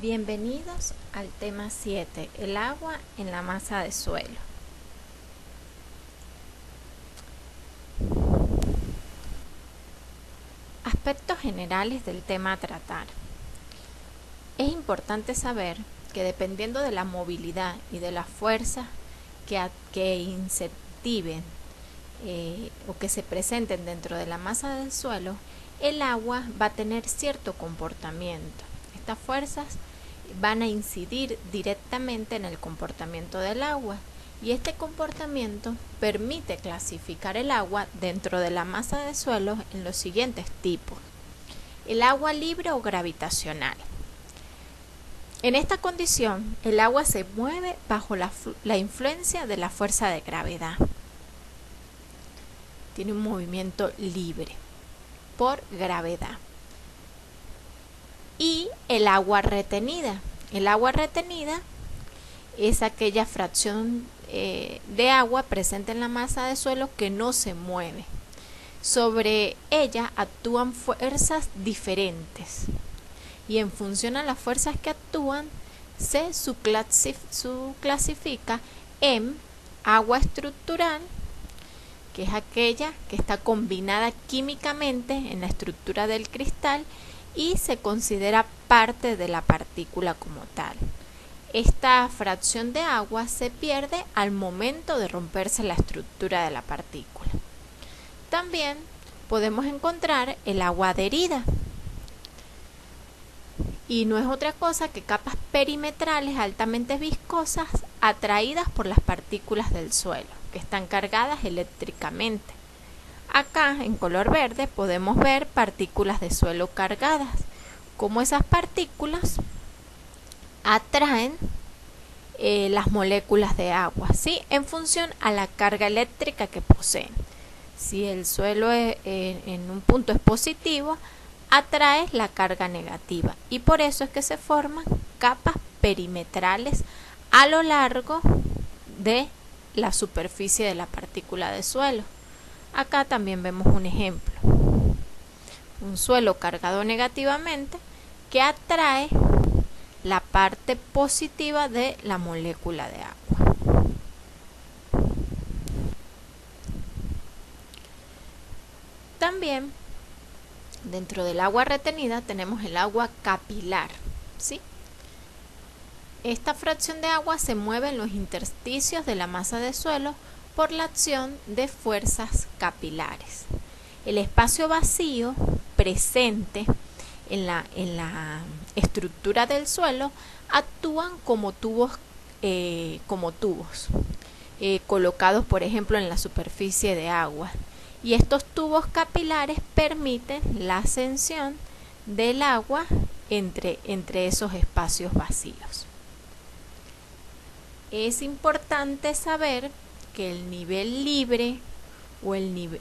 Bienvenidos al tema 7, el agua en la masa de suelo. Aspectos generales del tema a tratar. Es importante saber que dependiendo de la movilidad y de las fuerzas que incentiven o que se presenten dentro de la masa del suelo, el agua va a tener cierto comportamiento. Estas fuerzas van a incidir directamente en el comportamiento del agua y este comportamiento permite clasificar el agua dentro de la masa de suelo en los siguientes tipos: el agua libre o gravitacional. En esta condición, el agua se mueve bajo la influencia de la fuerza de gravedad. Tiene un movimiento libre por gravedad. Y el agua retenida. El agua retenida es aquella fracción de agua presente en la masa de suelo que no se mueve. Sobre ella actúan fuerzas diferentes y en función a las fuerzas que actúan se clasifica en agua estructural, que es aquella que está combinada químicamente en la estructura del cristal y se considera parte de la partícula como tal. Esta fracción de agua se pierde al momento de romperse la estructura de la partícula. También podemos encontrar el agua adherida, y no es otra cosa que capas perimetrales altamente viscosas atraídas por las partículas del suelo, que están cargadas eléctricamente. Acá en color verde podemos ver partículas de suelo cargadas, como esas partículas atraen las moléculas de agua, ¿sí? En función a la carga eléctrica que poseen. Si el suelo en un punto es positivo, atrae la carga negativa y por eso es que se forman capas perimetrales a lo largo de la superficie de la partícula de suelo. Acá también vemos un ejemplo, un suelo cargado negativamente que atrae la parte positiva de la molécula de agua. También dentro del agua retenida tenemos el agua capilar, ¿sí? Esta fracción de agua se mueve en los intersticios de la masa de suelo por la acción de fuerzas capilares. El espacio vacío presente en la estructura del suelo actúan como tubos colocados, por ejemplo, en la superficie de agua. Y estos tubos capilares permiten la ascensión del agua entre esos espacios vacíos. Es importante saber que el nivel libre o el nivel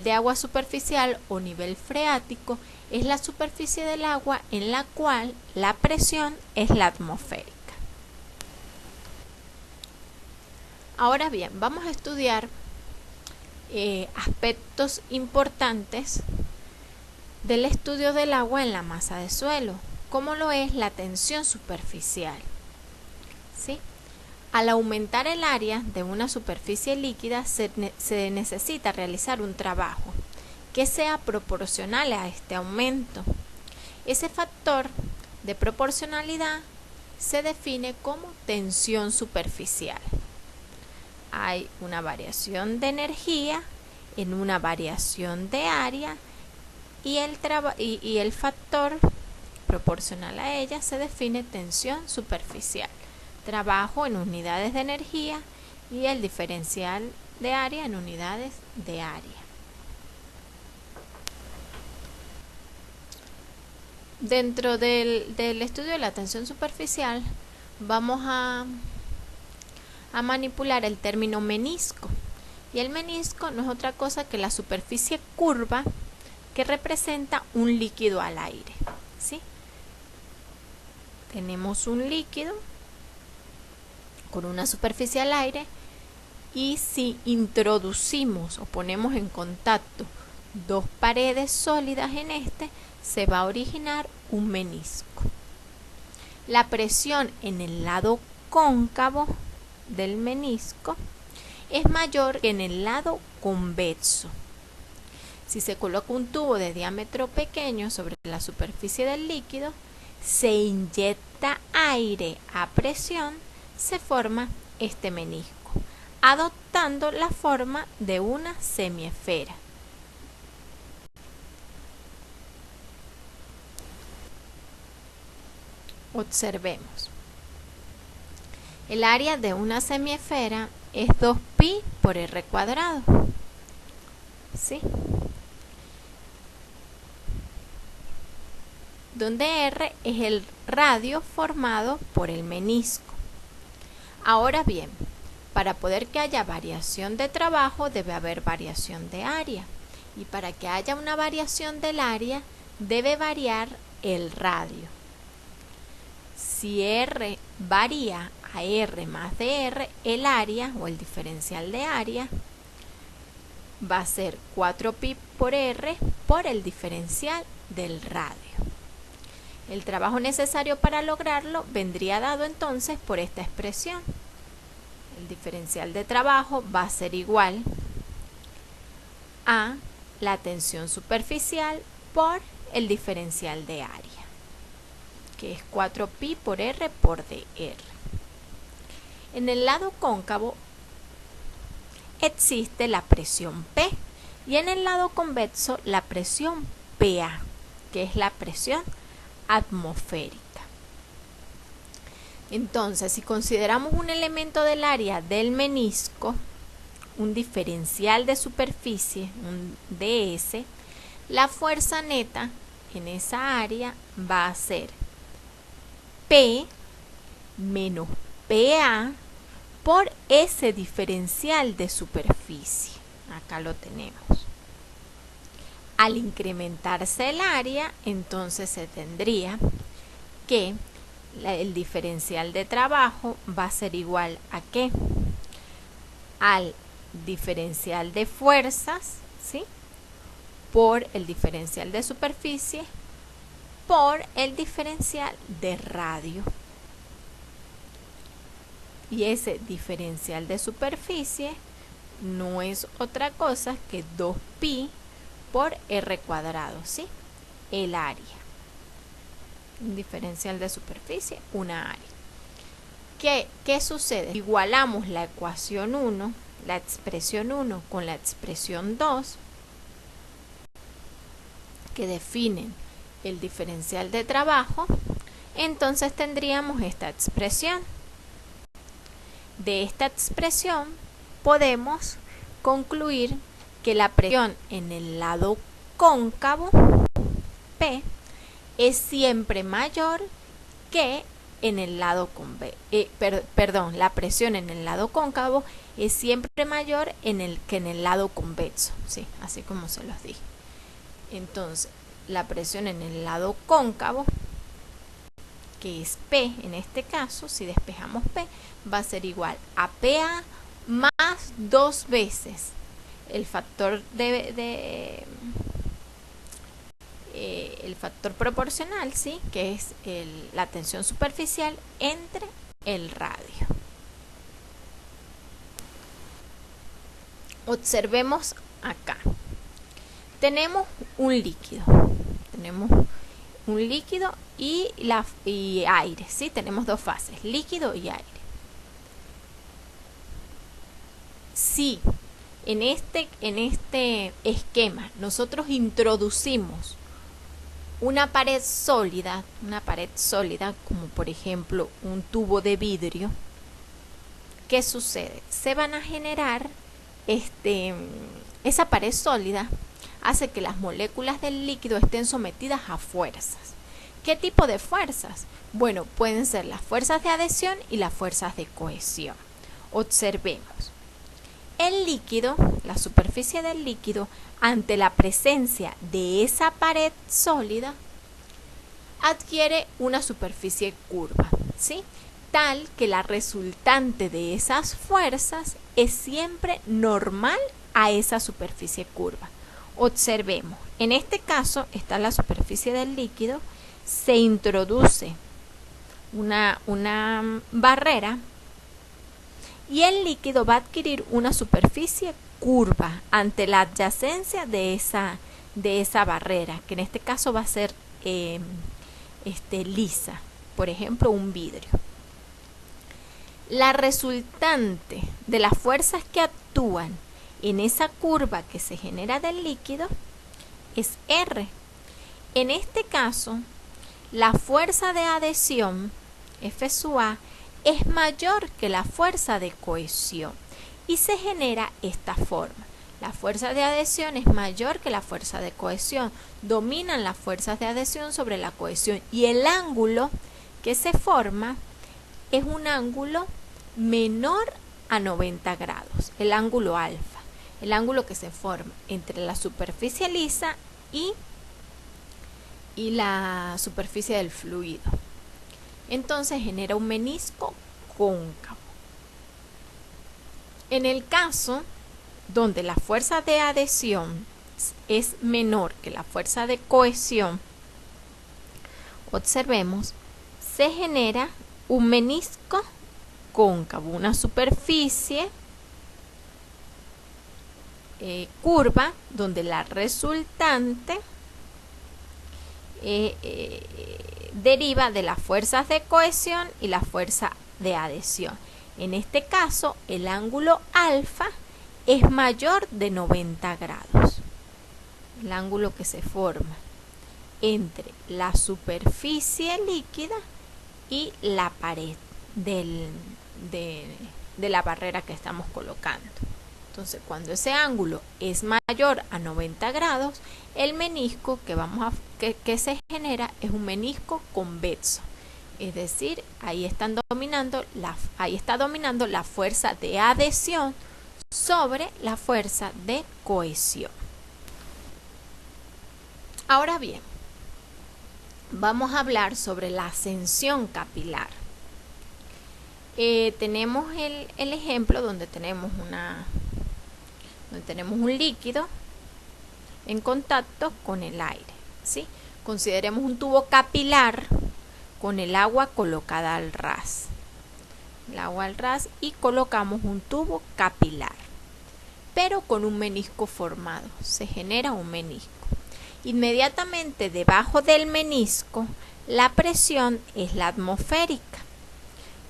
de agua superficial o nivel freático es la superficie del agua en la cual la presión es la atmosférica. Ahora bien, vamos a estudiar aspectos importantes del estudio del agua en la masa de suelo, como lo es la tensión superficial, ¿sí? Al aumentar el área de una superficie líquida se necesita realizar un trabajo que sea proporcional a este aumento. Ese factor de proporcionalidad se define como tensión superficial. Hay una variación de energía en una variación de área y el factor proporcional a ella se define tensión superficial. Trabajo en unidades de energía y el diferencial de área en unidades de área. Dentro del estudio de la tensión superficial vamos a manipular el término menisco, y el menisco no es otra cosa que la superficie curva que representa un líquido al aire, ¿sí? Tenemos un líquido con una superficie al aire y si introducimos o ponemos en contacto dos paredes sólidas en este, se va a originar un menisco. La presión en el lado cóncavo del menisco es mayor que en el lado convexo. Si se coloca un tubo de diámetro pequeño sobre la superficie del líquido, se inyecta aire a presión, se forma este menisco, adoptando la forma de una semiesfera. Observemos. El área de una semiesfera es 2pi por r cuadrado. ¿Sí? Donde r es el radio formado por el menisco. Ahora bien, para poder que haya variación de trabajo debe haber variación de área. Y para que haya una variación del área debe variar el radio. Si r varía a r más de r, el área o el diferencial de área va a ser 4pi por r por el diferencial del radio. El trabajo necesario para lograrlo vendría dado entonces por esta expresión. El diferencial de trabajo va a ser igual a la tensión superficial por el diferencial de área, que es 4pi por r por dr. En el lado cóncavo existe la presión P y en el lado convexo la presión PA, que es la presión atmosférica. Entonces, si consideramos un elemento del área del menisco, un diferencial de superficie, un ds, la fuerza neta en esa área va a ser P menos PA por ese diferencial de superficie. Acá lo tenemos. Al incrementarse el área, entonces se tendría que el diferencial de trabajo va a ser igual a ¿qué? Al diferencial de fuerzas, ¿sí? Por el diferencial de superficie por el diferencial de radio. Y ese diferencial de superficie no es otra cosa que 2pi por r cuadrado, ¿sí? El área. Un diferencial de superficie, una área. ¿Qué sucede? Igualamos la ecuación 1, la expresión 1 con la expresión 2, que definen el diferencial de trabajo, entonces tendríamos esta expresión. De esta expresión podemos concluir que la presión en el lado cóncavo, P, es siempre mayor que en el lado convexo. La presión en el lado cóncavo es siempre mayor que en el lado convexo, ¿sí? Así como se los dije. Entonces, la presión en el lado cóncavo, que es P en este caso, si despejamos P, va a ser igual a PA más 2 veces el factor el factor proporcional, ¿sí? Que es la tensión superficial entre el radio. Observemos acá. Tenemos un líquido. Y aire, ¿sí? Tenemos dos fases, líquido y aire. Si en este esquema nosotros introducimos una pared sólida como por ejemplo un tubo de vidrio, ¿qué sucede? Se van a generar esa pared sólida hace que las moléculas del líquido estén sometidas a fuerzas. ¿Qué tipo de fuerzas? Bueno, pueden ser las fuerzas de adhesión y las fuerzas de cohesión. Observemos. El líquido, la superficie del líquido, ante la presencia de esa pared sólida, adquiere una superficie curva, ¿sí? Tal que la resultante de esas fuerzas es siempre normal a esa superficie curva. Observemos, en este caso está la superficie del líquido, se introduce una barrera y el líquido va a adquirir una superficie curva ante la adyacencia de esa barrera, que en este caso va a ser lisa, por ejemplo un vidrio. La resultante de las fuerzas que actúan en esa curva que se genera del líquido es R. En este caso, la fuerza de adhesión, F sub A, es mayor que la fuerza de cohesión y se genera esta forma. La fuerza de adhesión es mayor que la fuerza de cohesión. Dominan las fuerzas de adhesión sobre la cohesión y el ángulo que se forma es un ángulo menor a 90 grados, el ángulo alfa, el ángulo que se forma entre la superficie lisa y la superficie del fluido. Entonces genera un menisco cóncavo. En el caso donde la fuerza de adhesión es menor que la fuerza de cohesión, observemos, se genera un menisco cóncavo, una superficie curva donde la resultante deriva de las fuerzas de cohesión y la fuerza de adhesión. En este caso, el ángulo alfa es mayor de 90 grados. El ángulo que se forma entre la superficie líquida y la pared de la barrera que estamos colocando. Entonces, cuando ese ángulo es mayor a 90 grados, el menisco que se genera es un menisco convexo. Es decir, ahí está dominando la fuerza de adhesión sobre la fuerza de cohesión. Ahora bien, vamos a hablar sobre la ascensión capilar. Tenemos el ejemplo donde tenemos un líquido en contacto con el aire, ¿sí? Consideremos un tubo capilar con el agua colocada al ras. El agua al ras y colocamos un tubo capilar, pero con un menisco formado. Se genera un menisco. Inmediatamente debajo del menisco, la presión es la atmosférica,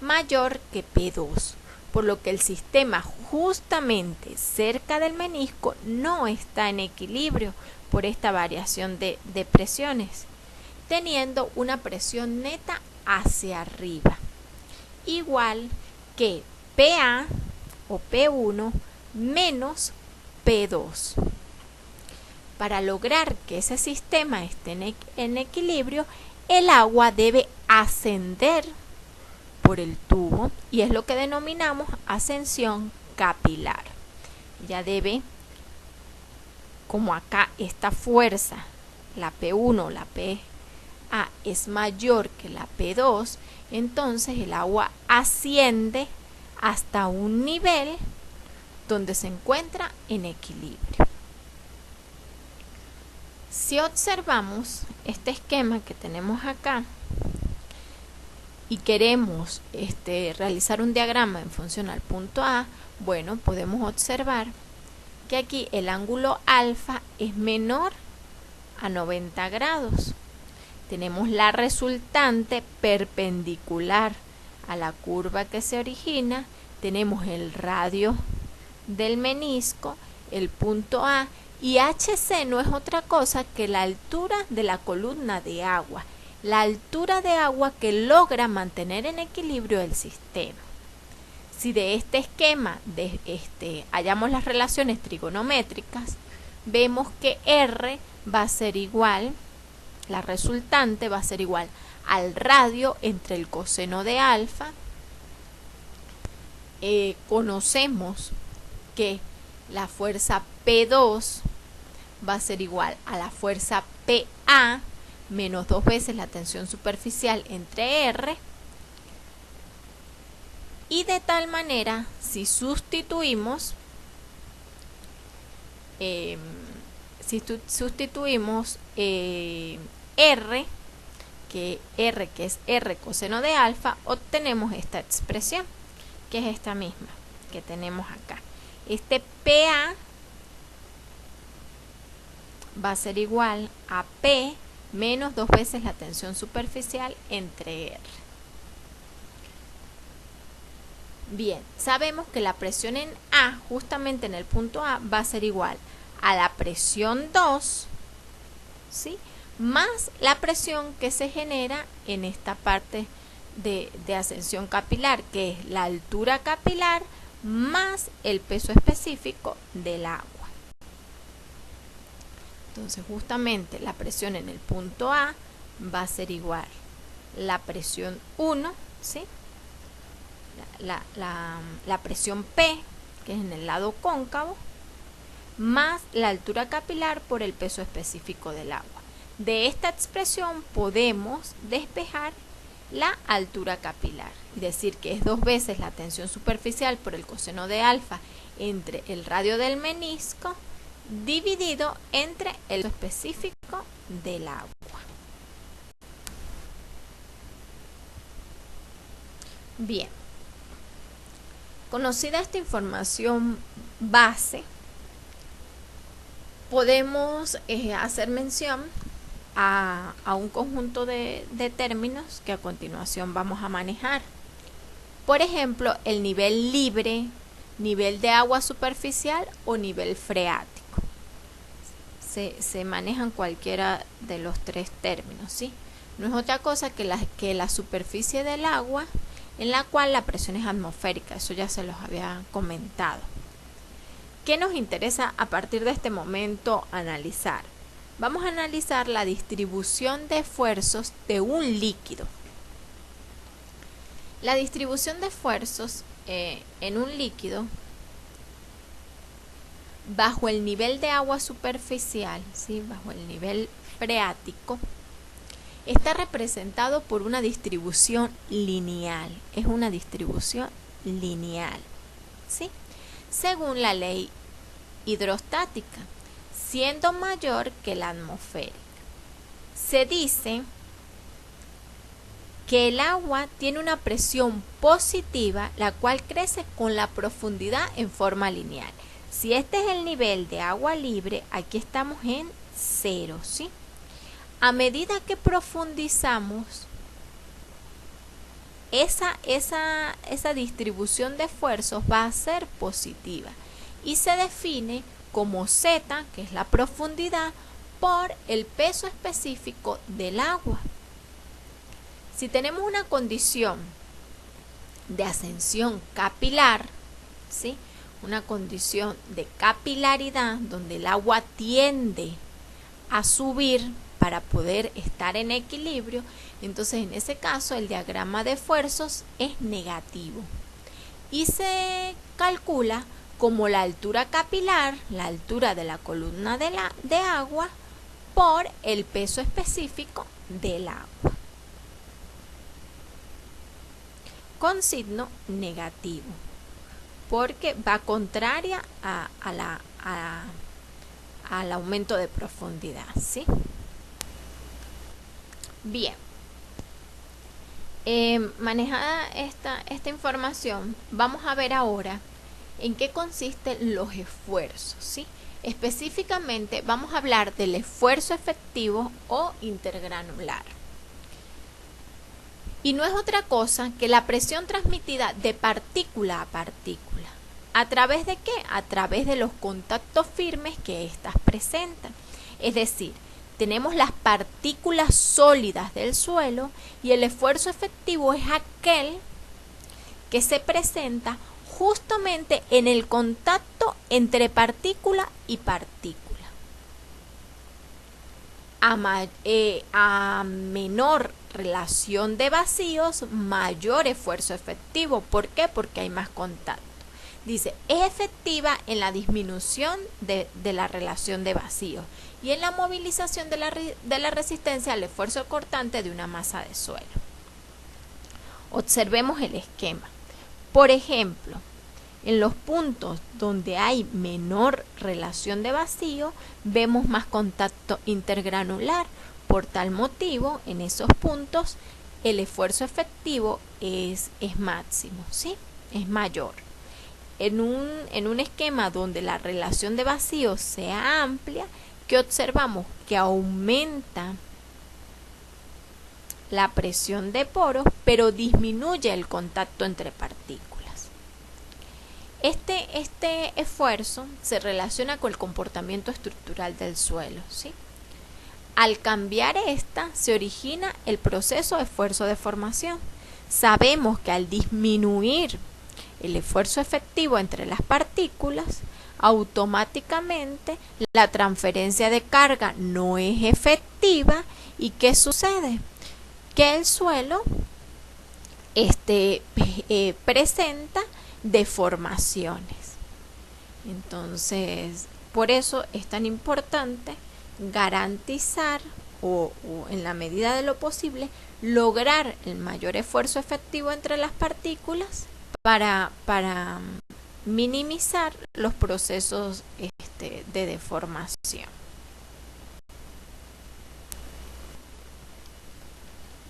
mayor que P2. Por lo que el sistema justamente cerca del menisco no está en equilibrio por esta variación de presiones, teniendo una presión neta hacia arriba, igual que PA o P1 menos P2. Para lograr que ese sistema esté en equilibrio, el agua debe ascender por el tubo y es lo que denominamos ascensión capilar. Ya debe, como acá esta fuerza, la P1, la PA es mayor que la P2, entonces el agua asciende hasta un nivel donde se encuentra en equilibrio. Si observamos este esquema que tenemos acá, y queremos realizar un diagrama en función al punto A, bueno, podemos observar que aquí el ángulo alfa es menor a 90 grados. Tenemos la resultante perpendicular a la curva que se origina, tenemos el radio del menisco, el punto A, y HC no es otra cosa que la altura de la columna de agua, la altura de agua que logra mantener en equilibrio el sistema. Si de este esquema hallamos las relaciones trigonométricas, vemos que R va a ser igual, la resultante va a ser igual al radio entre el coseno de alfa. Conocemos que la fuerza P2 va a ser igual a la fuerza PA menos 2 veces la tensión superficial entre R, y de tal manera, si sustituimos si sustituimos R, que es R coseno de alfa, obtenemos esta expresión, que es esta misma que tenemos acá. Este PA va a ser igual a P menos 2 veces la tensión superficial entre R. Bien, sabemos que la presión en A, justamente en el punto A, va a ser igual a la presión 2, ¿sí?, más la presión que se genera en esta parte de ascensión capilar, que es la altura capilar más el peso específico del agua. Entonces, justamente la presión en el punto A va a ser igual la presión 1, ¿sí?, la presión P, que es en el lado cóncavo, más la altura capilar por el peso específico del agua. De esta expresión podemos despejar la altura capilar y decir que es 2 veces la tensión superficial por el coseno de alfa entre el radio del menisco dividido entre el peso específico del agua. Bien, conocida esta información base, podemos hacer mención a un conjunto de términos que a continuación vamos a manejar. Por ejemplo, el nivel libre, nivel de agua superficial o nivel freático. Se manejan cualquiera de los 3 términos, ¿sí? No es otra cosa que la superficie del agua en la cual la presión es atmosférica. Eso ya se los había comentado. ¿Qué nos interesa a partir de este momento analizar? Vamos a analizar la distribución de esfuerzos de un líquido. La distribución de esfuerzos en un líquido bajo el nivel de agua superficial, ¿sí?, bajo el nivel freático, está representado por una distribución lineal. Es una distribución lineal, ¿sí?, según la ley hidrostática, siendo mayor que la atmosférica. Se dice que el agua tiene una presión positiva, la cual crece con la profundidad en forma lineal. Si este es el nivel de agua libre, aquí estamos en 0, ¿sí? A medida que profundizamos, esa distribución de esfuerzos va a ser positiva y se define como Z, que es la profundidad, por el peso específico del agua. Si tenemos una condición de ascensión capilar, ¿sí?, una condición de capilaridad donde el agua tiende a subir para poder estar en equilibrio, entonces en ese caso el diagrama de esfuerzos es negativo y se calcula como la altura capilar, la altura de la columna de agua, por el peso específico del agua, con signo negativo, porque va contraria al aumento de profundidad, ¿sí? Bien, manejada esta información, vamos a ver ahora en qué consisten los esfuerzos, ¿sí? Específicamente vamos a hablar del esfuerzo efectivo o intergranular. Y no es otra cosa que la presión transmitida de partícula a partícula. ¿A través de qué? A través de los contactos firmes que éstas presentan. Es decir, tenemos las partículas sólidas del suelo y el esfuerzo efectivo es aquel que se presenta justamente en el contacto entre partícula y partícula. A menor relación de vacíos, mayor esfuerzo efectivo. ¿Por qué? Porque hay más contacto. Dice, es efectiva en la disminución de la relación de vacíos y en la movilización de la resistencia al esfuerzo cortante de una masa de suelo. Observemos el esquema. Por ejemplo, En los puntos donde hay menor relación de vacío, vemos más contacto intergranular. Por tal motivo, en esos puntos, el esfuerzo efectivo es máximo, ¿sí? Es mayor. En un esquema donde la relación de vacío sea amplia, ¿qué observamos? Que aumenta la presión de poros, pero disminuye el contacto entre partículas. Este esfuerzo se relaciona con el comportamiento estructural del suelo, ¿sí? Al cambiar esta, se origina el proceso de esfuerzo de formación. Sabemos que al disminuir el esfuerzo efectivo entre las partículas, automáticamente la transferencia de carga no es efectiva. ¿Y qué sucede? Que el suelo presenta deformaciones. Entonces, por eso es tan importante garantizar o en la medida de lo posible lograr el mayor esfuerzo efectivo entre las partículas para minimizar los procesos de deformación.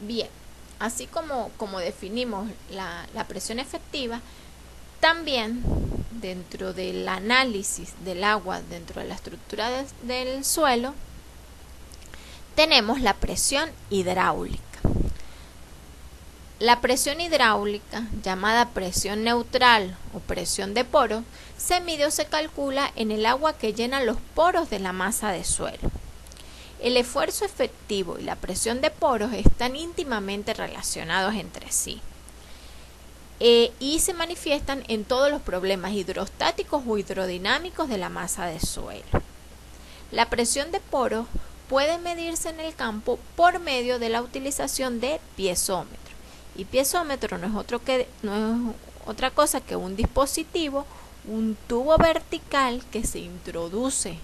Bien, así como definimos la presión efectiva, también dentro del análisis del agua dentro de la estructura del suelo, tenemos la presión hidráulica. La presión hidráulica, llamada presión neutral o presión de poro, se mide o se calcula en el agua que llena los poros de la masa de suelo. El esfuerzo efectivo y la presión de poros están íntimamente relacionados entre sí y se manifiestan en todos los problemas hidrostáticos o hidrodinámicos de la masa de suelo. La presión de poros puede medirse en el campo por medio de la utilización de piezómetro. Y piezómetro no es otra cosa que un dispositivo, un tubo vertical que se introduce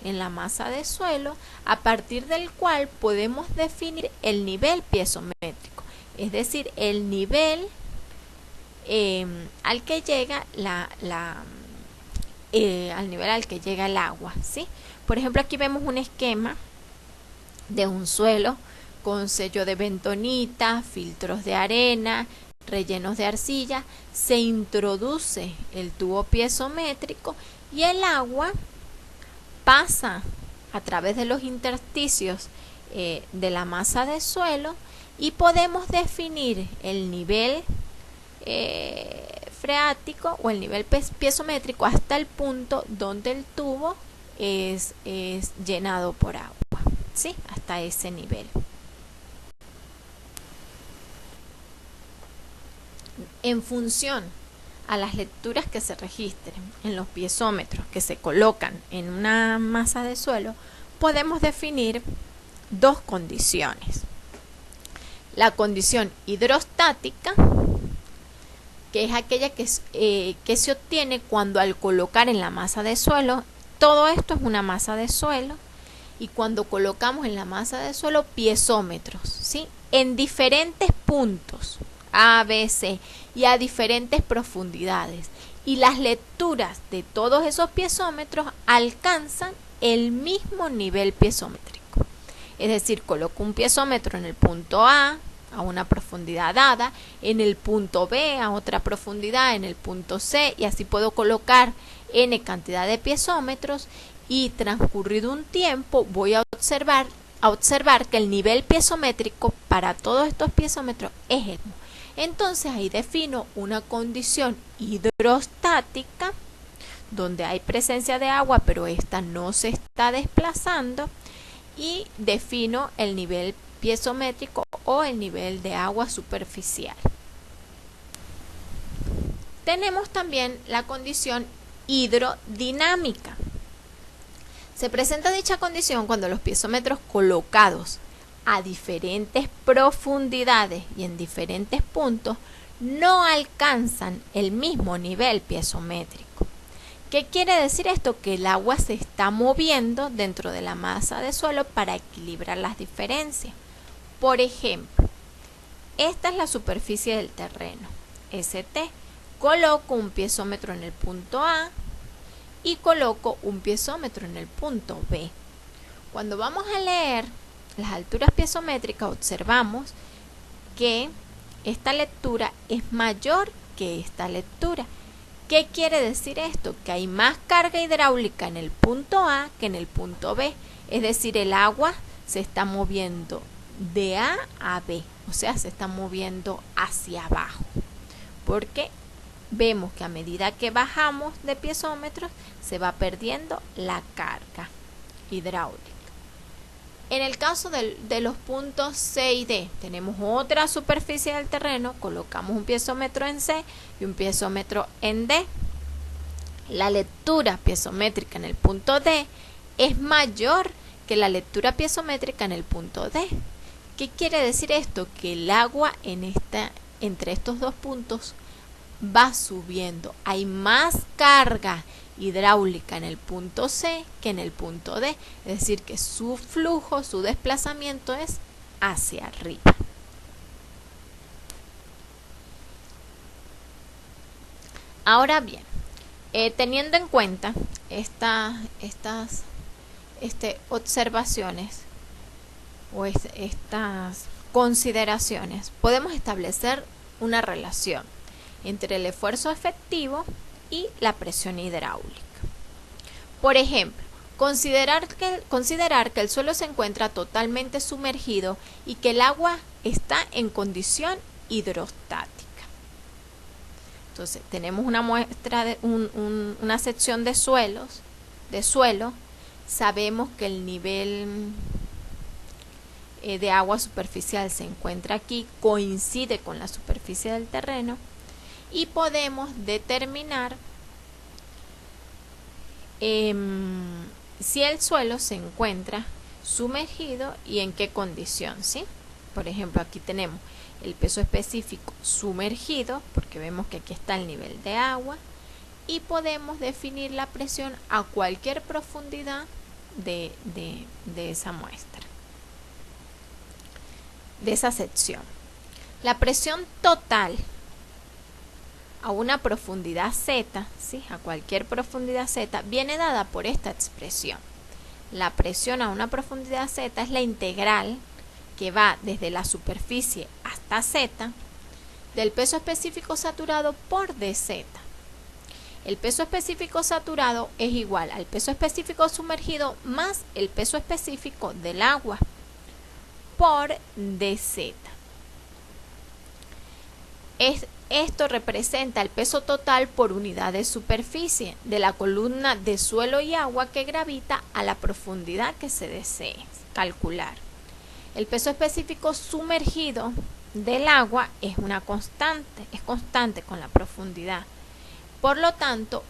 en la masa de suelo, a partir del cual podemos definir el nivel piezométrico, es decir, el nivel al que llega al nivel al que llega el agua, ¿sí? Por ejemplo, aquí vemos un esquema de un suelo con sello de bentonita, filtros de arena, rellenos de arcilla. Se introduce el tubo piezométrico y el agua pasa a través de los intersticios de la masa de suelo y podemos definir el nivel freático o el nivel piezométrico hasta el punto donde el tubo es llenado por agua, ¿sí? Hasta ese nivel. En función a las lecturas que se registren en los piezómetros que se colocan en una masa de suelo, podemos definir dos condiciones. La condición hidrostática, que es aquella que se obtiene cuando al colocar en la masa de suelo, todo esto es una masa de suelo, y cuando colocamos en la masa de suelo piezómetros, ¿sí? En diferentes puntos A, B, C y a diferentes profundidades, y las lecturas de todos esos piezómetros alcanzan el mismo nivel piezométrico. Es decir, coloco un piezómetro en el punto A a una profundidad dada, en el punto B a otra profundidad, en el punto C, y así puedo colocar n cantidad de piezómetros, y transcurrido un tiempo voy a observar que el nivel piezométrico para todos estos piezómetros es el mismo. Entonces ahí defino una condición hidrostática donde hay presencia de agua pero esta no se está desplazando, y defino el nivel piezométrico o el nivel de agua superficial. Tenemos también la condición hidrodinámica. Se presenta dicha condición cuando los piezómetros colocados a diferentes profundidades y en diferentes puntos no alcanzan el mismo nivel piezométrico. ¿Qué quiere decir esto? Que el agua se está moviendo dentro de la masa de suelo para equilibrar las diferencias. Por ejemplo, esta es la superficie del terreno, ST, coloco un piezómetro en el punto A y coloco un piezómetro en el punto B. Cuando vamos a leer las alturas piezométricas, observamos que esta lectura es mayor que esta lectura. ¿Qué quiere decir esto? Que hay más carga hidráulica en el punto A que en el punto B. Es decir, el agua se está moviendo de A a B, o sea, se está moviendo hacia abajo. Porque vemos que a medida que bajamos de piezómetros, se va perdiendo la carga hidráulica. En el caso de los puntos C y D, tenemos otra superficie del terreno, colocamos un piezómetro en C y un piezómetro en D. La lectura piezométrica en el punto D es mayor que la lectura piezométrica en el punto D. ¿Qué quiere decir esto? Que el agua entre estos dos puntos va subiendo. Hay más carga hidráulica en el punto C que en el punto D, es decir, que su flujo, su desplazamiento es hacia arriba. Ahora bien, teniendo en cuenta estas observaciones o estas consideraciones, podemos establecer una relación entre el esfuerzo efectivo y la presión hidráulica. Por ejemplo, considerar que el suelo se encuentra totalmente sumergido y que el agua está en condición hidrostática. Entonces, tenemos una muestra de una sección de suelo, sabemos que el nivel de agua superficial se encuentra aquí, coincide con la superficie del terreno, y podemos determinar si el suelo se encuentra sumergido y en qué condición, ¿sí? Por ejemplo, aquí tenemos el peso específico sumergido, porque vemos que aquí está el nivel de agua, y podemos definir la presión a cualquier profundidad de esa muestra, de esa sección. La presión total a una profundidad Z, ¿sí? A cualquier profundidad Z, viene dada por esta expresión. La presión a una profundidad Z es la integral que va desde la superficie hasta Z del peso específico saturado por dz. El peso específico saturado es igual al peso específico sumergido más el peso específico del agua por dz. Esto representa el peso total por unidad de superficie de la columna de suelo y agua que gravita a la profundidad que se desee calcular. El peso específico sumergido del agua es constante con la profundidad. Por lo tanto,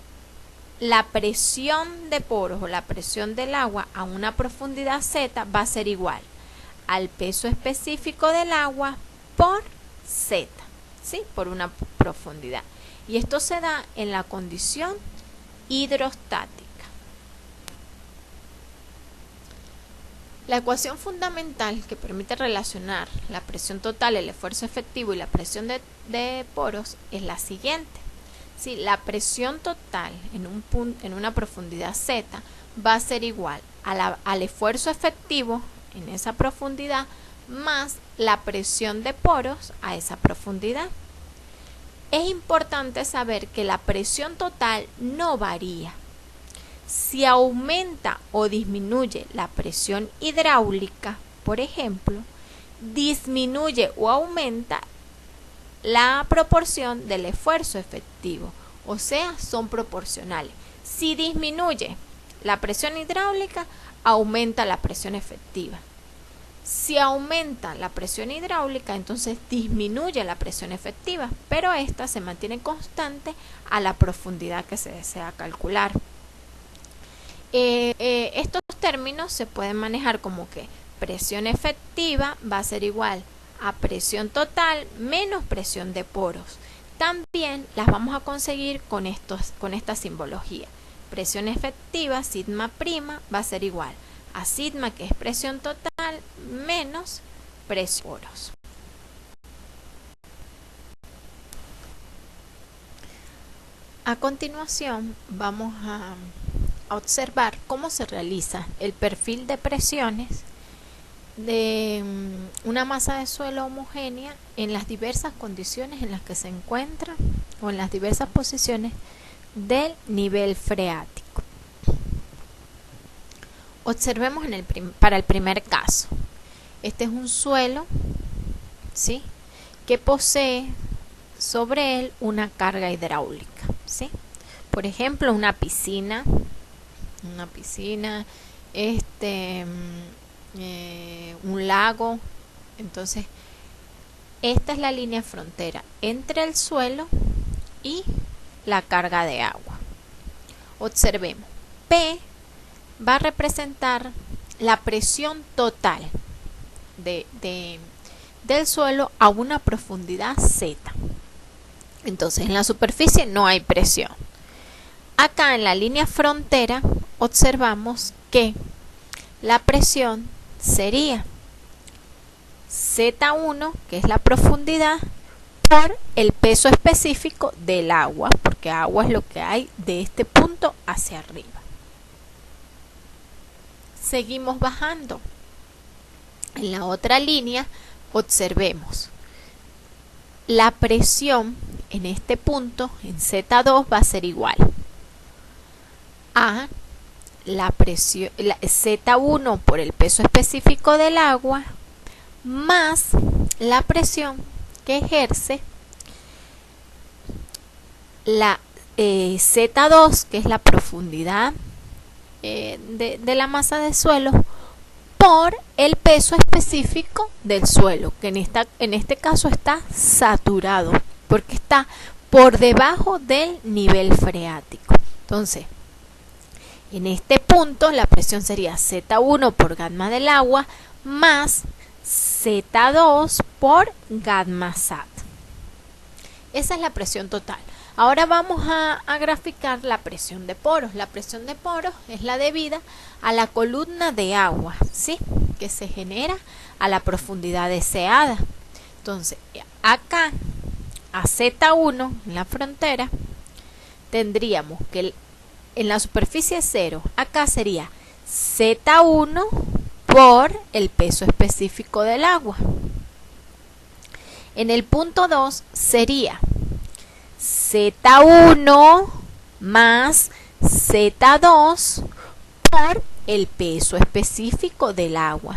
la presión de poros o la presión del agua a una profundidad Z va a ser igual al peso específico del agua por Z. ¿Sí? Por una profundidad. Y esto se da en la condición hidrostática. La ecuación fundamental que permite relacionar la presión total, el esfuerzo efectivo y la presión de poros es la siguiente. ¿Sí? La presión total en una profundidad Z va a ser igual al esfuerzo efectivo en esa profundidad más la presión de poros a esa profundidad. Es importante saber que la presión total no varía. Si aumenta o disminuye la presión hidráulica, por ejemplo, disminuye o aumenta la proporción del esfuerzo efectivo, o sea, son proporcionales. Si disminuye la presión hidráulica, aumenta la presión efectiva. Si aumenta la presión hidráulica, entonces disminuye la presión efectiva, pero esta se mantiene constante a la profundidad que se desea calcular. Estos términos se pueden manejar como que presión efectiva va a ser igual a presión total menos presión de poros. También las vamos a conseguir con esta simbología. Presión efectiva, sigma prima, va a ser igual a sigma, que es presión total, menos presión de poros. A continuación vamos a observar cómo se realiza el perfil de presiones de una masa de suelo homogénea en las diversas condiciones en las que se encuentra o en las diversas posiciones del nivel freático. Observemos para el primer caso. Este es un suelo, ¿sí?, que posee sobre él una carga hidráulica, ¿sí? Por ejemplo, una piscina, un lago. Entonces, esta es la línea frontera entre el suelo y la carga de agua. Observemos, P va a representar la presión total del suelo a una profundidad Z. Entonces, en la superficie no hay presión. Acá en la línea frontera observamos que la presión sería Z1, que es la profundidad, por el peso específico del agua, porque agua es lo que hay de este punto hacia arriba. Seguimos bajando. En la otra línea observemos la presión en este punto, en Z2, va a ser igual a la presión Z1 por el peso específico del agua más la presión que ejerce la Z2, que es la profundidad de la masa de suelo, por el peso específico del suelo, que en este caso está saturado, porque está por debajo del nivel freático. Entonces, en este punto la presión sería Z1 por gamma del agua más Z2 por gamma SAT. Esa es la presión total. Ahora vamos a graficar la presión de poros. La presión de poros es la debida a la columna de agua, ¿sí?, que se genera a la profundidad deseada. Entonces, acá a Z1 en la frontera tendríamos que en la superficie 0, acá sería Z1 por el peso específico del agua. En el punto 2 sería Z1 más Z2 por el peso específico del agua.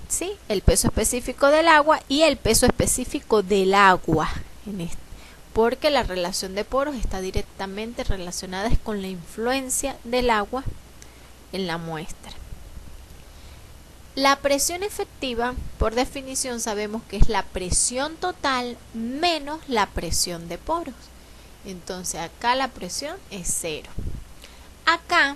¿Sí? El peso específico del agua y el peso específico del agua. Porque la relación de poros está directamente relacionada con la influencia del agua en la muestra. La presión efectiva, por definición, sabemos que es la presión total menos la presión de poros. Entonces acá la presión es 0. Acá,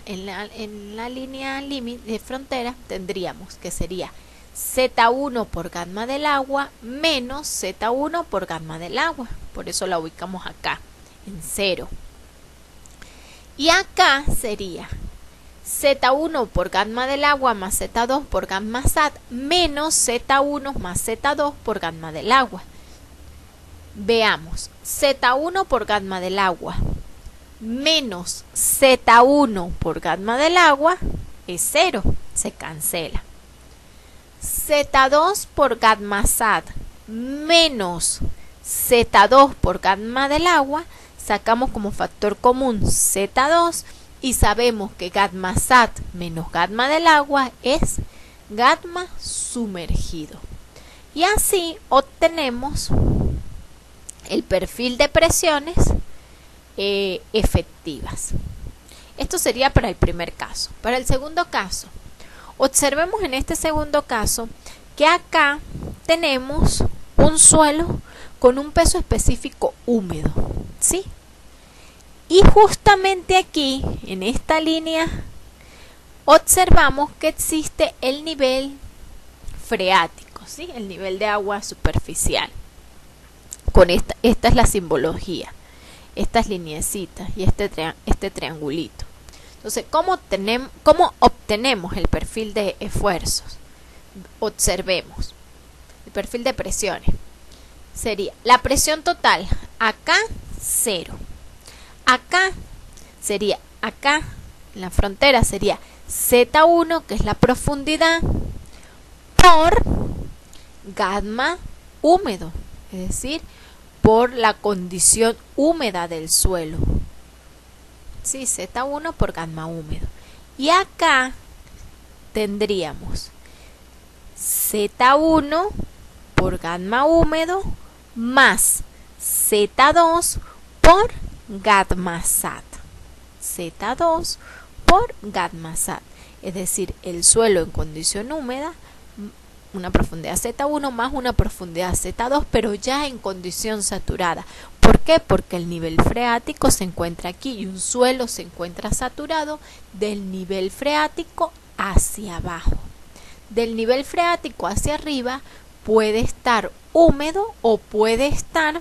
en la línea límite de frontera, tendríamos que sería Z1 por gamma del agua menos Z1 por gamma del agua. Por eso la ubicamos acá, en 0. Y acá sería Z1 por gamma del agua más Z2 por gamma SAT menos Z1 más Z2 por gamma del agua. Veamos, Z1 por gamma del agua menos Z1 por gamma del agua es 0, se cancela. Z2 por gamma SAT menos Z2 por gamma del agua, sacamos como factor común Z2 y sabemos que gamma SAT menos gamma del agua es gamma sumergido. Y así obtenemos el perfil de presiones efectivas. Esto sería para el primer caso. Para el segundo caso, observemos en este segundo caso que acá tenemos un suelo con un peso específico húmedo, ¿sí? Y justamente aquí, en esta línea, observamos que existe el nivel freático, ¿sí?, el nivel de agua superficial. Con esta es la simbología, estas lineecitas y este triangulito. Entonces, ¿cómo obtenemos el perfil de esfuerzos? Observemos el perfil de presiones. Sería la presión total, acá 0, Acá en la frontera sería Z1, que es la profundidad, por gamma húmedo, es decir, por la condición húmeda del suelo. Sí, Z1 por gamma húmedo. Y acá tendríamos Z1 por gamma húmedo más Z2 por gamma sat. Z2 por gamma sat. Es decir, el suelo en condición húmeda, una profundidad Z1 más una profundidad Z2, pero ya en condición saturada. ¿Por qué? Porque el nivel freático se encuentra aquí y un suelo se encuentra saturado del nivel freático hacia abajo. Del nivel freático hacia arriba puede estar húmedo o puede estar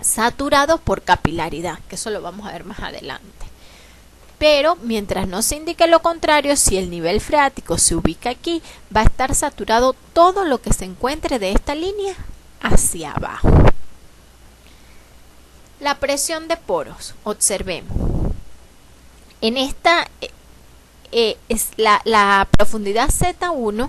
saturado por capilaridad, que eso lo vamos a ver más adelante. Pero mientras no se indique lo contrario, si el nivel freático se ubica aquí, va a estar saturado todo lo que se encuentre de esta línea hacia abajo. La presión de poros, observemos. En esta es la profundidad Z1.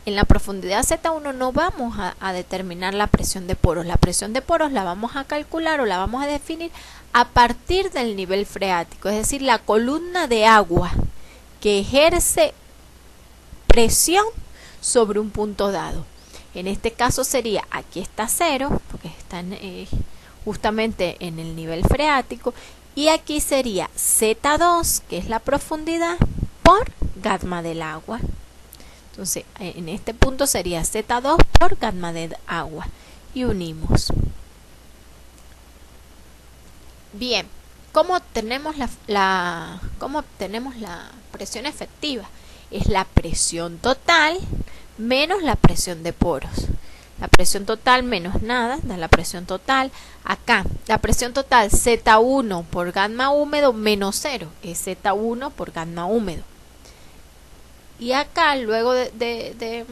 En la profundidad Z1 no vamos a determinar la presión de poros. La presión de poros la vamos a calcular o la vamos a definir a partir del nivel freático, es decir, la columna de agua que ejerce presión sobre un punto dado. En este caso sería, aquí está 0, porque están justamente en el nivel freático, y aquí sería Z2, que es la profundidad, por gamma del agua. Entonces, en este punto sería Z2 por gamma del agua. Y unimos. Bien, ¿cómo obtenemos la presión efectiva? Es la presión total menos la presión de poros. La presión total menos nada, da la presión total. Acá, la presión total Z1 por gamma húmedo menos 0, es Z1 por gamma húmedo. Y acá, luego de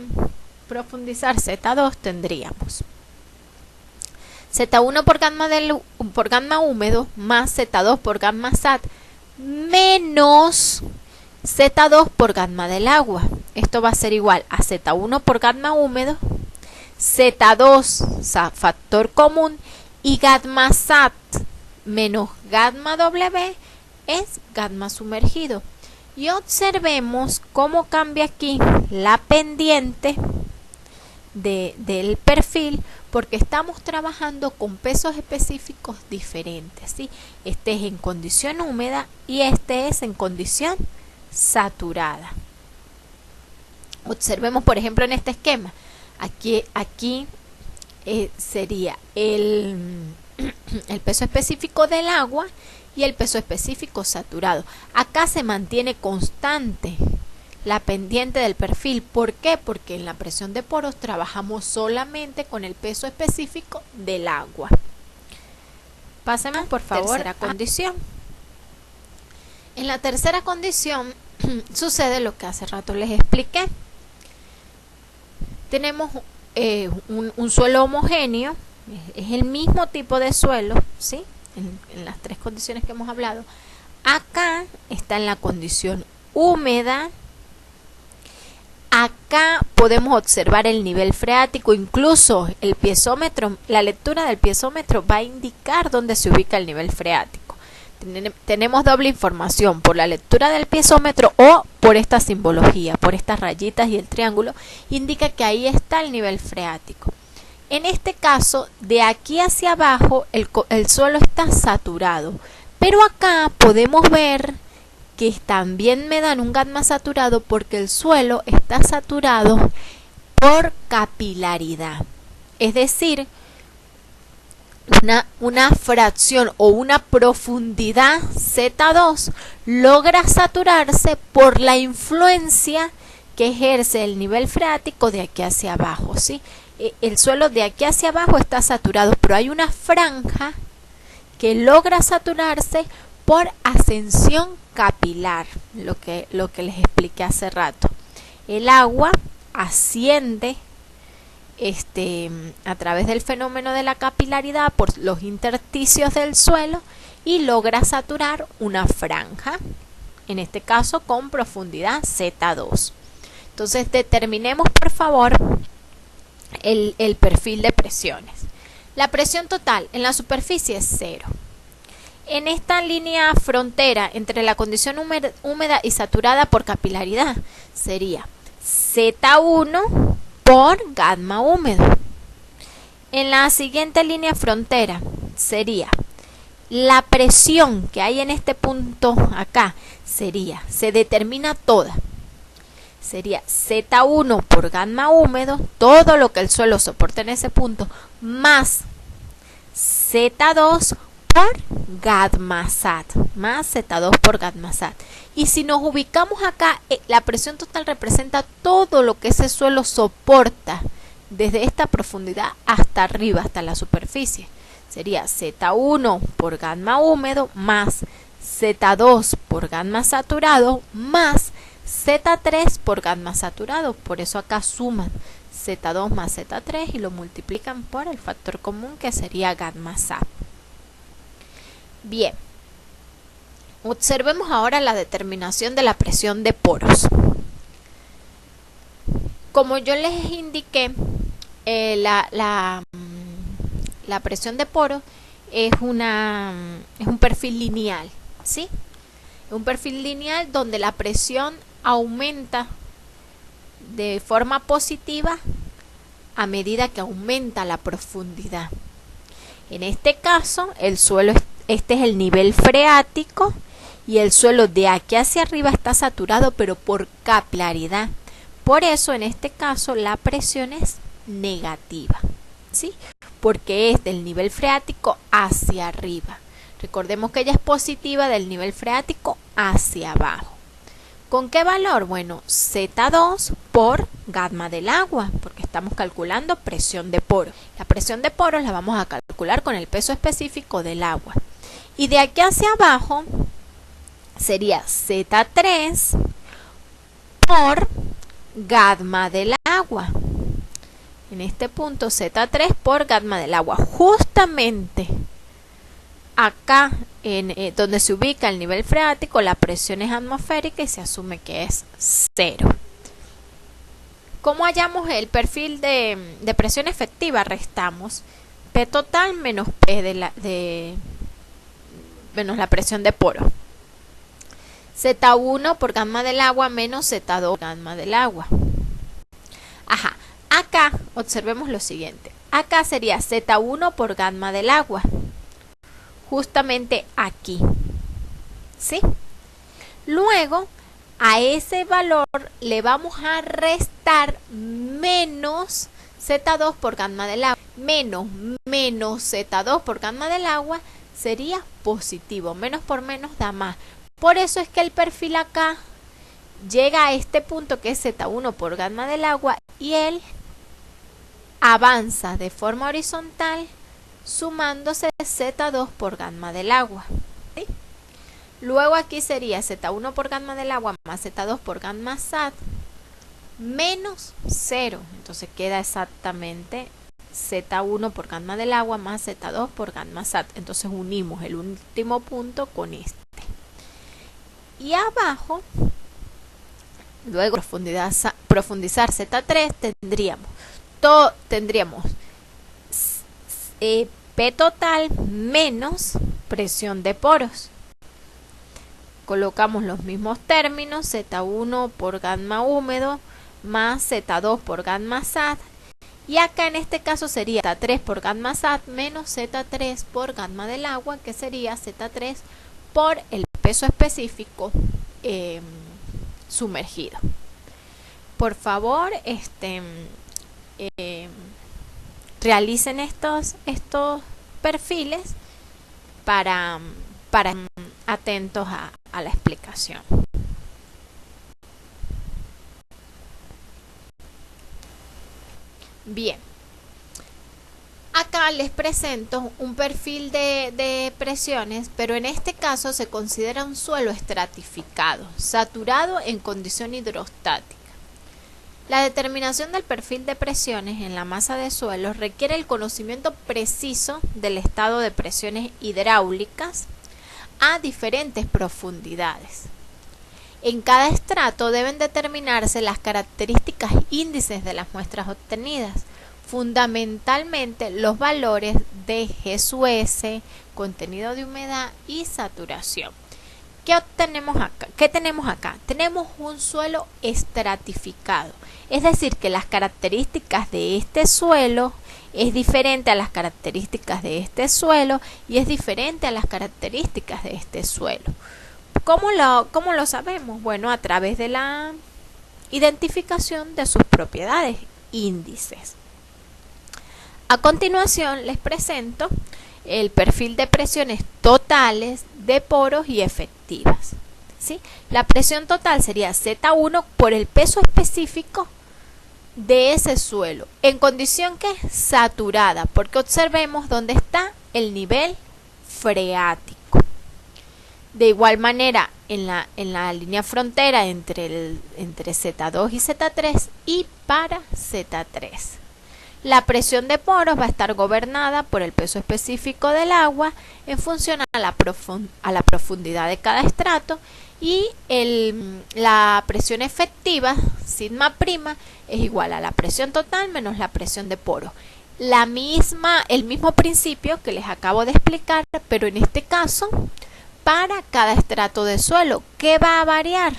profundizar Z2, tendríamos Z1 por gamma húmedo más Z2 por gamma sat menos Z2 por gamma del agua. Esto va a ser igual a Z1 por gamma húmedo, Z2, o sea, factor común, y gamma sat menos gamma W es gamma sumergido. Y observemos cómo cambia aquí la pendiente del perfil, porque estamos trabajando con pesos específicos diferentes, ¿sí? Este es en condición húmeda y este es en condición saturada. Observemos, por ejemplo, en este esquema. Aquí sería el peso específico del agua y el peso específico saturado. Acá se mantiene constante la pendiente del perfil. ¿Por qué? Porque en la presión de poros trabajamos solamente con el peso específico del agua. Pasemos, por favor, a la tercera condición. En la tercera condición sucede lo que hace rato les expliqué. Tenemos un suelo homogéneo, es el mismo tipo de suelo, ¿sí? En las tres condiciones que hemos hablado. Acá está en la condición húmeda. Acá podemos observar el nivel freático, incluso el piezómetro, la lectura del piezómetro va a indicar dónde se ubica el nivel freático. Tenemos doble información, por la lectura del piezómetro o por esta simbología, por estas rayitas y el triángulo, indica que ahí está el nivel freático. En este caso, de aquí hacia abajo, el suelo está saturado, pero acá podemos ver que también me dan un gamma saturado porque el suelo está saturado por capilaridad. Es decir, una fracción o una profundidad Z2 logra saturarse por la influencia que ejerce el nivel freático de aquí hacia abajo, ¿sí? El suelo de aquí hacia abajo está saturado, pero hay una franja que logra saturarse por ascensión capilar, lo que les expliqué hace rato. El agua asciende a través del fenómeno de la capilaridad por los intersticios del suelo y logra saturar una franja, en este caso con profundidad Z2. Entonces determinemos por favor el perfil de presiones. La presión total en la superficie es 0. En esta línea frontera entre la condición húmeda y saturada por capilaridad sería Z1 por gamma húmedo. En la siguiente línea frontera sería la presión que hay en este punto acá, se determina toda. Sería Z1 por gamma húmedo, todo lo que el suelo soporte en ese punto, más Z2 por gamma sat, más Z2 por gamma sat. Y si nos ubicamos acá, la presión total representa todo lo que ese suelo soporta desde esta profundidad hasta arriba, hasta la superficie. Sería Z1 por gamma húmedo más Z2 por gamma saturado más Z3 por gamma saturado. Por eso acá suman Z2 más Z3 y lo multiplican por el factor común que sería gamma sat. Bien, observemos ahora la determinación de la presión de poros. Como yo les indiqué, la presión de poro es un perfil lineal, ¿sí? Es un perfil lineal donde la presión aumenta de forma positiva a medida que aumenta la profundidad. En este caso, este es el nivel freático y el suelo de aquí hacia arriba está saturado, pero por capilaridad. Por eso, en este caso, la presión es negativa, ¿sí? Porque es del nivel freático hacia arriba. Recordemos que ella es positiva del nivel freático hacia abajo. ¿Con qué valor? Bueno, Z2 por gamma del agua, porque estamos calculando presión de poro. La presión de poros la vamos a calcular con el peso específico del agua. Y de aquí hacia abajo sería Z3 por gamma del agua. En este punto Z3 por gamma del agua. Justamente acá, donde se ubica el nivel freático, la presión es atmosférica y se asume que es 0. ¿Cómo hallamos el perfil de presión efectiva? Restamos P total menos P menos la presión de poro. Z1 por gamma del agua menos Z2 por gamma del agua. Ajá, acá observemos lo siguiente. Acá sería Z1 por gamma del agua. Justamente aquí, ¿sí? Luego, a ese valor le vamos a restar menos Z2 por gamma del agua. Menos Z2 por gamma del agua sería positivo. Menos por menos da más. Por eso es que el perfil acá llega a este punto que es Z1 por gamma del agua y él avanza de forma horizontal sumándose Z2 por gamma del agua, ¿sí? Luego aquí sería Z1 por gamma del agua más Z2 por gamma sat menos 0. Entonces queda exactamente Z1 por gamma del agua más Z2 por gamma sat. Entonces unimos el último punto con este. Y abajo, luego profundizar Z3, tendríamos P total menos presión de poros. Colocamos los mismos términos, Z1 por gamma húmedo más Z2 por gamma sat. Y acá en este caso sería Z3 por gamma sat menos Z3 por gamma del agua, que sería Z3 por el peso específico sumergido. Por favor, realicen estos perfiles para atentos a la explicación. Bien, acá les presento un perfil de presiones, pero en este caso se considera un suelo estratificado, saturado en condición hidrostática. La determinación del perfil de presiones en la masa de suelo requiere el conocimiento preciso del estado de presiones hidráulicas, a diferentes profundidades. En cada estrato deben determinarse las características índices de las muestras obtenidas, fundamentalmente los valores de G sub S, contenido de humedad y saturación. ¿Qué obtenemos acá? ¿Qué tenemos acá? Tenemos un suelo estratificado, es decir, que las características de este suelo es diferente a las características de este suelo y es diferente a las características de este suelo. ¿Cómo lo sabemos? Bueno, a través de la identificación de sus propiedades, índices. A continuación les presento el perfil de presiones totales de poros y efectivas. ¿Sí? La presión total sería Z1 por el peso específico de ese suelo, en condición que saturada, porque observemos dónde está el nivel freático. De igual manera, en la línea frontera entre Z2 y Z3 y para Z3. La presión de poros va a estar gobernada por el peso específico del agua en función a la profundidad de cada estrato y la presión efectiva, sigma prima, es igual a la presión total menos la presión de poros. El mismo principio que les acabo de explicar, pero en este caso para cada estrato de suelo. ¿Qué va a variar?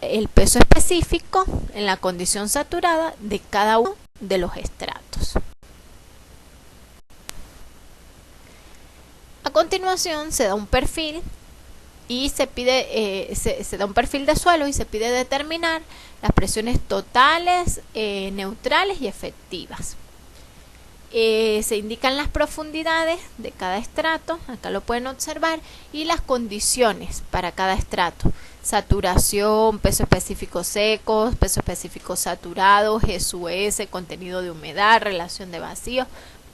El peso específico en la condición saturada de cada uno de los estratos. A continuación se da un perfil y se da un perfil de suelo y se pide determinar las presiones totales, neutrales y efectivas. Se indican las profundidades de cada estrato, acá lo pueden observar, y las condiciones para cada estrato: saturación, peso específico seco, peso específico saturado, G sub S, contenido de humedad, relación de vacío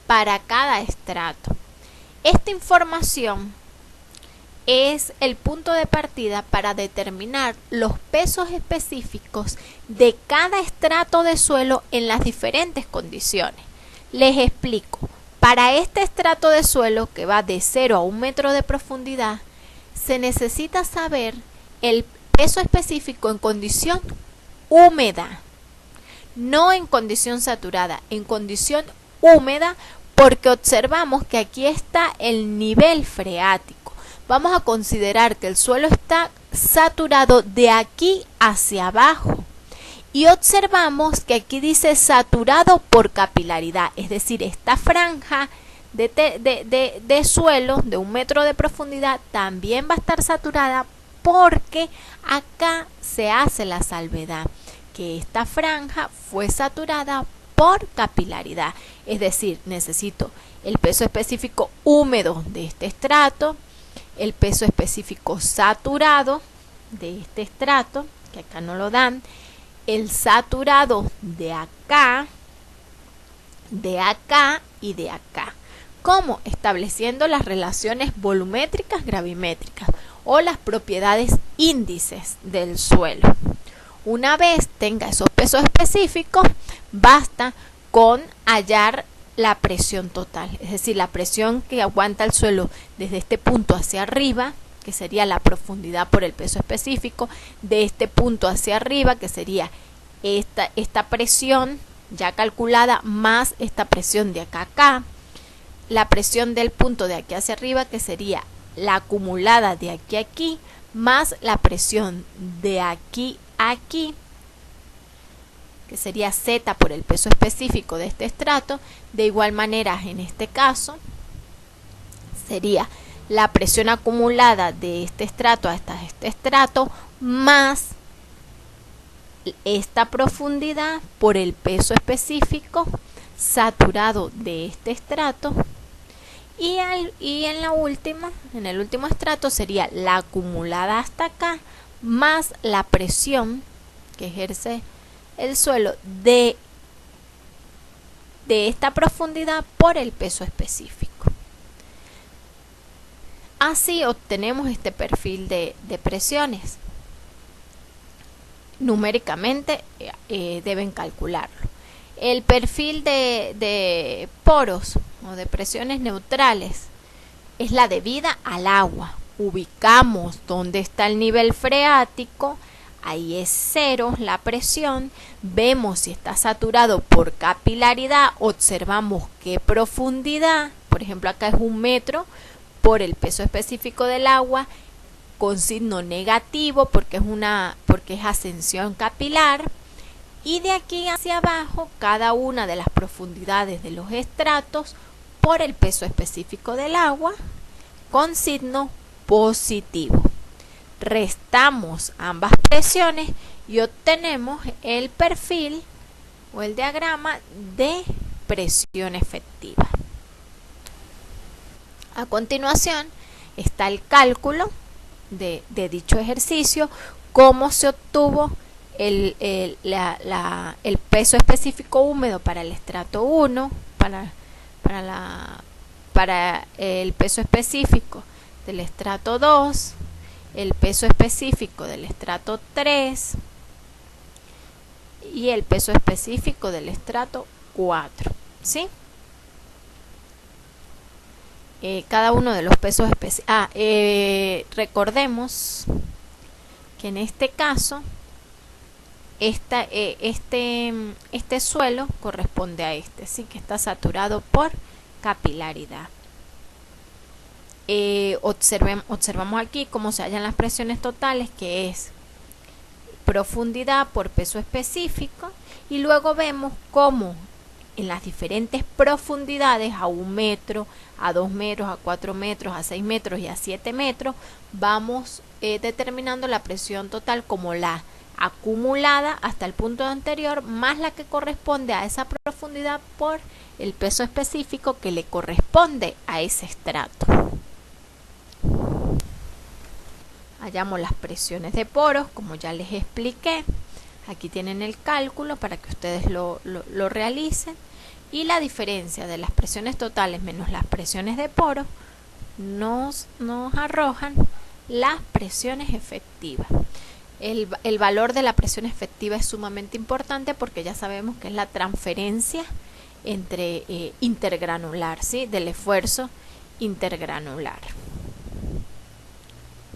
para cada estrato. Esta información es el punto de partida para determinar los pesos específicos de cada estrato de suelo en las diferentes condiciones. Les explico. Para este estrato de suelo, que va de 0 a 1 metro de profundidad, se necesita saber el peso específico en condición húmeda, no en condición saturada, en condición húmeda, porque observamos que aquí está el nivel freático. Vamos a considerar que el suelo está saturado de aquí hacia abajo. Y observamos que aquí dice saturado por capilaridad, es decir, esta franja de suelo de 1 metro de profundidad también va a estar saturada, porque acá se hace la salvedad, que esta franja fue saturada por capilaridad, es decir, necesito el peso específico húmedo de este estrato, el peso específico saturado de este estrato, que acá no lo dan, el saturado de acá y de acá. ¿Cómo? Estableciendo las relaciones volumétricas gravimétricas o las propiedades índices del suelo. Una vez tenga esos pesos específicos, basta con hallar la presión total, es decir, la presión que aguanta el suelo desde este punto hacia arriba, que sería la profundidad por el peso específico, de este punto hacia arriba, que sería esta presión ya calculada, más esta presión de acá a acá, la presión del punto de aquí hacia arriba, que sería la acumulada de aquí a aquí, más la presión de aquí a aquí, que sería Z por el peso específico de este estrato. De igual manera, en este caso, sería la presión acumulada de este estrato hasta este estrato más esta profundidad por el peso específico saturado de este estrato, y en el último estrato sería la acumulada hasta acá más la presión que ejerce el suelo de esta profundidad por el peso específico. Así obtenemos este perfil de presiones. Numéricamente deben calcularlo. El perfil de poros o de presiones neutrales es la debida al agua, ubicamos dónde está el nivel freático, ahí es 0 la presión, vemos si está saturado por capilaridad, observamos qué profundidad, por ejemplo acá es 1 metro por el peso específico del agua, con signo negativo porque es ascensión capilar, y de aquí hacia abajo cada una de las profundidades de los estratos por el peso específico del agua con signo positivo. Restamos ambas presiones y obtenemos el perfil o el diagrama de presión efectiva. A continuación está el cálculo de dicho ejercicio, cómo se obtuvo el peso específico húmedo para el estrato 1, para el peso específico del estrato 2, el peso específico del estrato 3 y el peso específico del estrato 4, ¿sí? Cada uno de los pesos específicos. Recordemos que en este caso este suelo corresponde a sí, que está saturado por capilaridad. Observamos aquí cómo se hallan las presiones totales, que es profundidad por peso específico, y luego vemos cómo en las diferentes profundidades, a 1 metro, a 2 metros, a 4 metros, a 6 metros y a 7 metros, vamos determinando la presión total como la acumulada hasta el punto anterior más la que corresponde a esa profundidad por el peso específico que le corresponde a ese estrato. Hallamos las presiones de poros, como ya les expliqué. Aquí tienen el cálculo para que ustedes lo realicen, y la diferencia de las presiones totales menos las presiones de poros nos arrojan las presiones efectivas. El valor de la presión efectiva es sumamente importante porque ya sabemos que es la transferencia intergranular, ¿sí? Del esfuerzo intergranular.